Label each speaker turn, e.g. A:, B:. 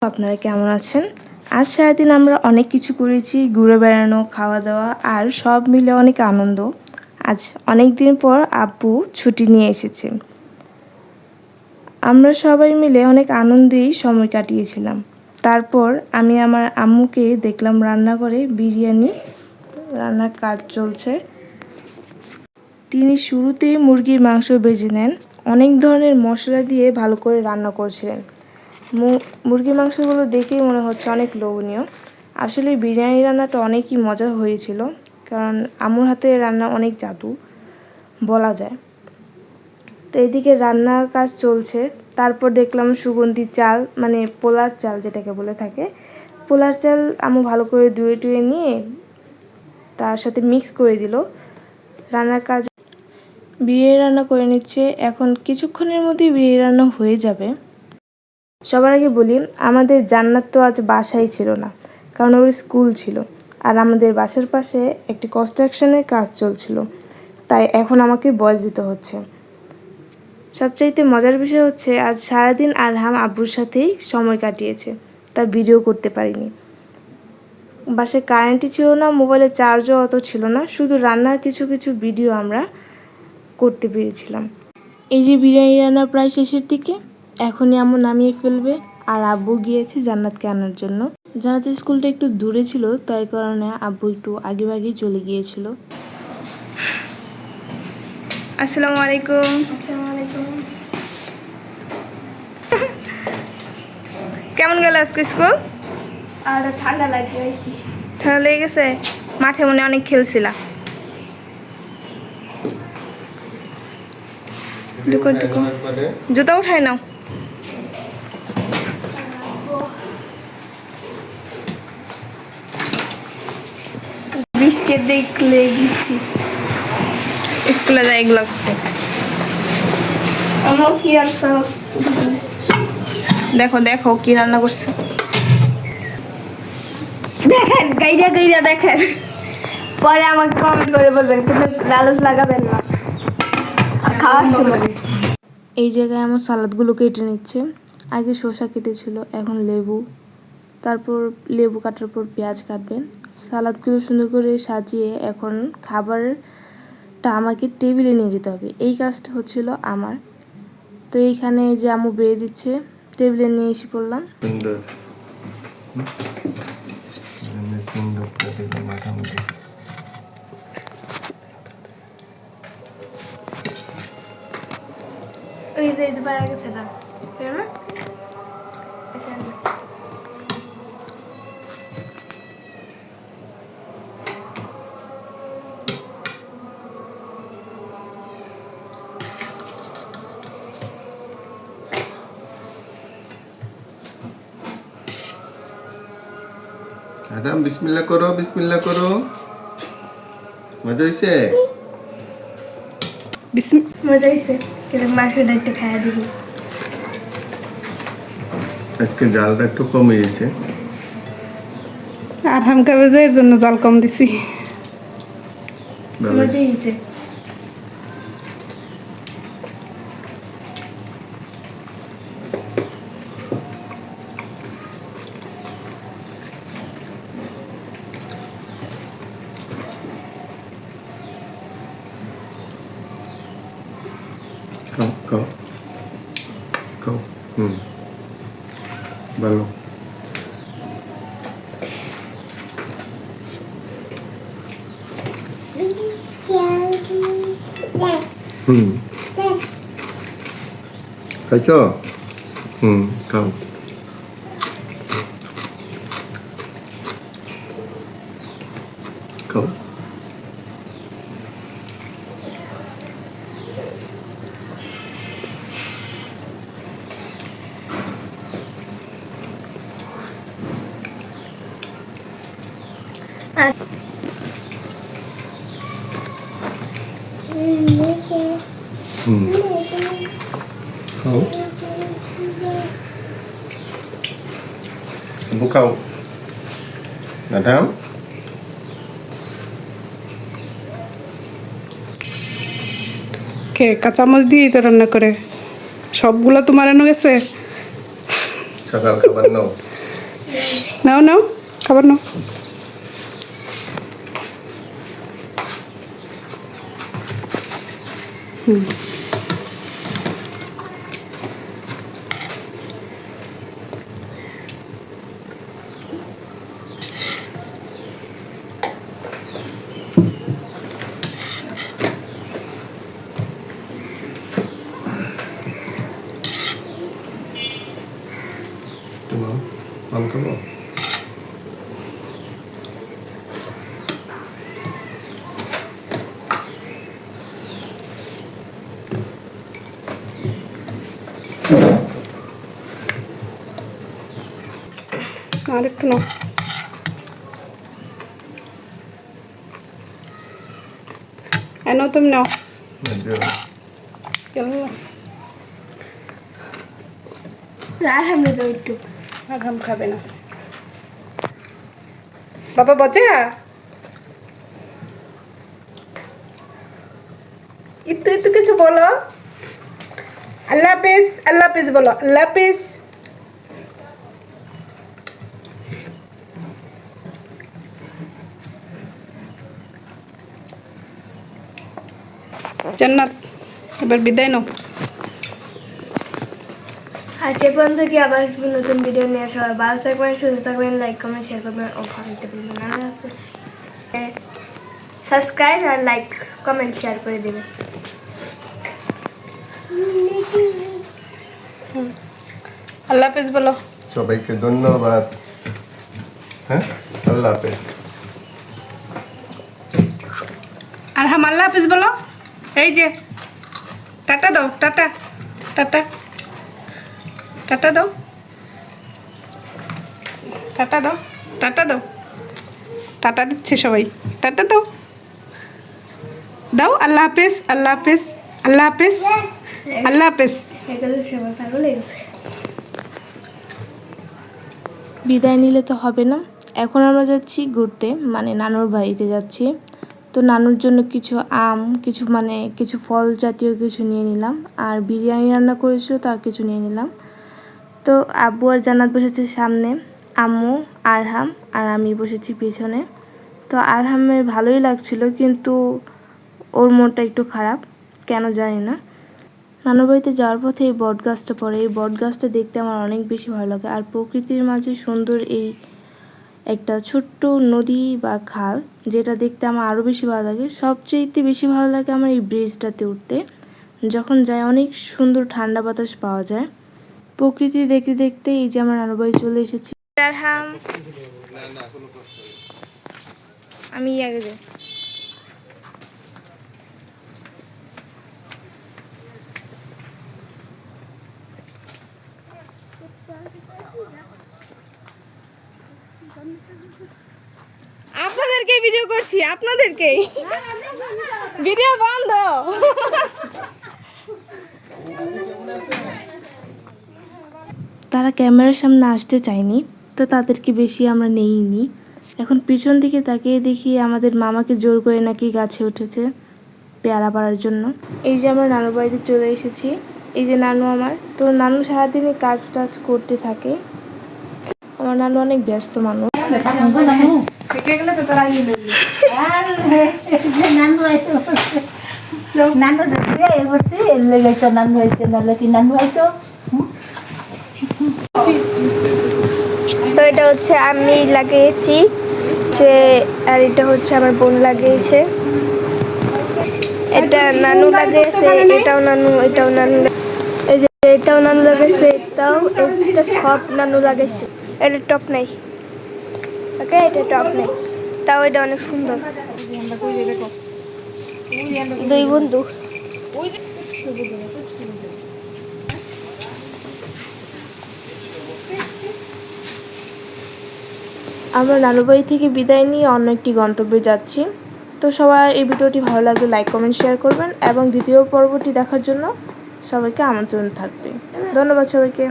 A: আপনারা কেমন আছেন? আজ সারাদিন আমরা অনেক কিছু করেছি, ঘুরে বেড়ানো, খাওয়া দাওয়া আর সব মিলে অনেক আনন্দ। আজ অনেক দিন পর আব্বু ছুটি নিয়ে এসেছে। আমরা সবাই মিলে অনেক আনন্দেই সময় কাটিয়েছিলাম। তারপর আমি আমার আম্মুকে দেখলাম রান্নাঘরে বিরিয়ানি রান্নার কাজ চলছে। তিনি শুরুতেই মুরগির মাংস ভেজে নেন, অনেক ধরনের মশলা দিয়ে ভালো করে রান্না করছিলেন। মুরগির মাংসগুলো দেখেই মনে হচ্ছে অনেক লোভনীয়। আসলে বিরিয়ানি রান্নাটা অনেকই মজা হয়েছিল, কারণ আম্মুর হাতে রান্না অনেক জাদু বলা যায়। তো এদিকে রান্নার কাজ চলছে। তারপর দেখলাম সুগন্ধি চাল, মানে পোলার চাল যেটাকে বলে থাকে, পোলার চাল আম্মু ভালো করে ধুয়ে টুয়ে নিয়ে তার সাথে মিক্স করে দিল। রান্নার কাজ বিরিয়ানি রান্না করে নিচ্ছে। এখন কিছুক্ষণের মধ্যেই বিরিয়ানি রান্না হয়ে যাবে। সবার আগে বলি, আমাদের জান্নাত তো আজ বাসায় ছিল না, কারণ ওর স্কুল ছিল। আর আমাদের বাসার পাশে একটি কনস্ট্রাকশনের কাজ চলছিল, তাই এখন আমাকে ভয়েস দিতে হচ্ছে। সবচাইতে মজার বিষয় হচ্ছে আজ সারাদিন আরহাম আব্বুর সাথেই সময় কাটিয়েছে, তার ভিডিও করতে পারিনি। বাসায় কারেন্টই ছিল না, মোবাইলে চার্জও অত ছিল না, শুধু রান্নার কিছু কিছু ভিডিও আমরা করতে পেরেছিলাম। এই যে বিরিয়ানি রান্না প্রায় শেষের দিকে, এখনই আম্মু নামিয়ে ফেলবে। আর আব্বু গিয়েছে জান্নাতকে আনার জন্য। জান্নাতের স্কুলটা একটু দূরে ছিল, তাই কারণে আব্বু একটু আগেভাগেই চলে গিয়েছিল। আসসালামু আলাইকুম। কেমন গেল আজকে স্কুল?
B: আর ঠান্ডা লাগছে।
A: ঠান্ডা লেগে গেছে? মাঠে মনে অনেক খেলছিলা। জুতা উঠায় নাও।
B: বৃষ্টি দেখলে গেছি
A: স্কুলে যাই এগুলো।
B: আমার কি আছে?
A: দেখো দেখো কি রান্না করছে।
B: দেখেন গাইজা গাইজা দেখেন, পরে আমাকে কমেন্ট করে বলবেন, কিন্তু লালচ লাগাবেন না খাওয়ার সময়।
A: এই জায়গায় আমার সালাদগুলো কেটে নিচ্ছে। আগে শসা কেটেছিল, এখন লেবু, তারপর লেবু কাটার পর পেঁয়াজ কাটবেন। সালাদগুলো সুন্দর করে সাজিয়ে এখন খাবারটা আমাকে টেবিলে নিয়ে যেতে হবে, এই কাজটা হচ্ছিল আমার। তো এইখানে যে আম্মু বেড়ে দিচ্ছে, টেবিলে নিয়ে এসে পড়লাম।
B: ওই যে বাইরে গেছে না,
C: আদাম বিসমিল্লাহ করো, বিসমিল্লাহ করো। মজা হয়েছে?
B: মজা হয়েছে। কিন্তু মাংসটা একটু খাইয়া দিবি।
C: আজকে জালটা একটু কমে গেছে।
D: আর হাম কাবেজের জন্য জল কম দিছি।
B: মজা হয়েছে।
C: খাও খাও খাও। ভালো। খাইছ? খাও। খাও। খাও। খাও। আদাম
D: কে কাঁচামচ দিয়েই তো রান্না করে, সবগুলো তোমার এনে গেছে।
C: সকাল খাবার নাও।
D: নাও নাও খাবার নাও।
C: তোমার পান খাবো?
D: আর একটু নাও। নাও তুমি নাও। কেন
B: আর আমি তো একটু
D: আর হাম খাবে না বাবা বচা একটু একটু কিছু বলো। আল্লাহ হাফেজ, আল্লাহ হাফেজ বলো, আল্লাহ হাফেজ। জান্নাত এবার বিদায় নাও।
B: আজ এ পর্যন্ত কি আবার আসবো নতুন ভিডিও নিয়ে। সবাই ভালো থাকবেন, সুস্থ থাকবেন, লাইক কমেন্ট শেয়ার করবেন ও ভালোতে বলবেন। আল্লাহ হাফেজ। সাবস্ক্রাইব আর লাইক কমেন্ট শেয়ার করে দেবেন।
D: আল্লাহ হাফেজ বলো।
C: সবাইকে ধন্যবাদ। হ্যাঁ, আল্লাহ হাফেজ।
D: আর হাম আল্লাহ হাফেজ বলো। এই যে টাটা দাও, টাটা টাটা টাটা দাও, টাটা দাও, টাটা দাও, টাটা দিচ্ছে সবাই, টাটা দাও, দাও। আল্লাহ হাফেজ, আল্লাহ হাফেজ, আল্লাহ হাফেজ, আল্লাহ হাফেজ।
B: এগুলো সবাই ভালো লেগেছে।
A: বিদায় নিলে তো হবে না, এখন আমরা যাচ্ছি ঘুরতে, মানে নানুর বাড়িতে যাচ্ছি। তো নানুর জন্য কিছু আম, কিছু ফল জাতীয় কিছু নিয়ে নিলাম, আর বিরিয়ানি রান্না করেছিল তার কিছু নিয়ে নিলাম। তো আব্বু আর জান্নাত বসেছে সামনে, আম্মু, আরহাম আর আমি বসেছি পিছনে। তো আরহামের ভালোই লাগছিল, কিন্তু ওর মনটা একটু খারাপ, কেন জানি না। নানুর বাড়িতে যাওয়ার পথে এই বট গাছটা পড়ে, এই বট গাছটা দেখতে আমার অনেক বেশি ভালো লাগে। আর প্রকৃতির মাঝে সুন্দর এই একটা ছোট্ট নদী বা খাল, যেটা দেখতে আমার আরও বেশি ভালো লাগে। সবচেয়ে বেশি ভালো লাগে আমার এই ব্রিজটাতে উঠতে, যখন যায় অনেক সুন্দর ঠান্ডা বাতাস পাওয়া যায়। প্রকৃতি দেখতে দেখতে এই যে আমার নানুর বাড়ি চলে এসেছি। আরহাম, আমি আগে যাই। আপনাদেরকে ভিডিও করছি, আপনাদেরকেই ভিডিও বন্ধ। তারা ক্যামেরার সামনে আসতে চায়নি, তো তাদেরকে বেশি আমরা নেইনি। এখন পিছন দিকে তাকিয়ে দেখি আমাদের মামাকে জোর করে নাকি গাছে উঠেছে পেয়ারা পাড়ার জন্য। এই যে আমরা নানু বাড়িতে চলে এসেছি, এই যে নানু আমার। তো নানু সারাদিনই কাজ টাজ করতে থাকে, আমার নানু অনেক ব্যস্ত মানুষ।
B: তো এটা হচ্ছে আমি লাগিয়েছি, যে আর এটা হচ্ছে আমার বোন লাগিয়েছে। এটা নানু লাগিয়েছে, এটাও নানু, এটাও নানু, এই যে এটাও নানু লাগাইছে, এটাও, এটা সব নানু লাগাইছে। এটা টপ নাই, ওকে, এটা টপ নাই, তাও এটা অনেক সুন্দর। দুই বন্ধু।
A: আমরা নানুবাড়ি থেকে বিদায় নিয়ে অন্য একটি গন্তব্যে যাচ্ছি। তো সবাই এই ভিডিওটি ভালো লাগলে লাইক কমেন্ট শেয়ার করবেন, এবং দ্বিতীয় পর্বটি দেখার জন্য সবাইকে আমন্ত্রণ থাকবে। ধন্যবাদ সবাইকে।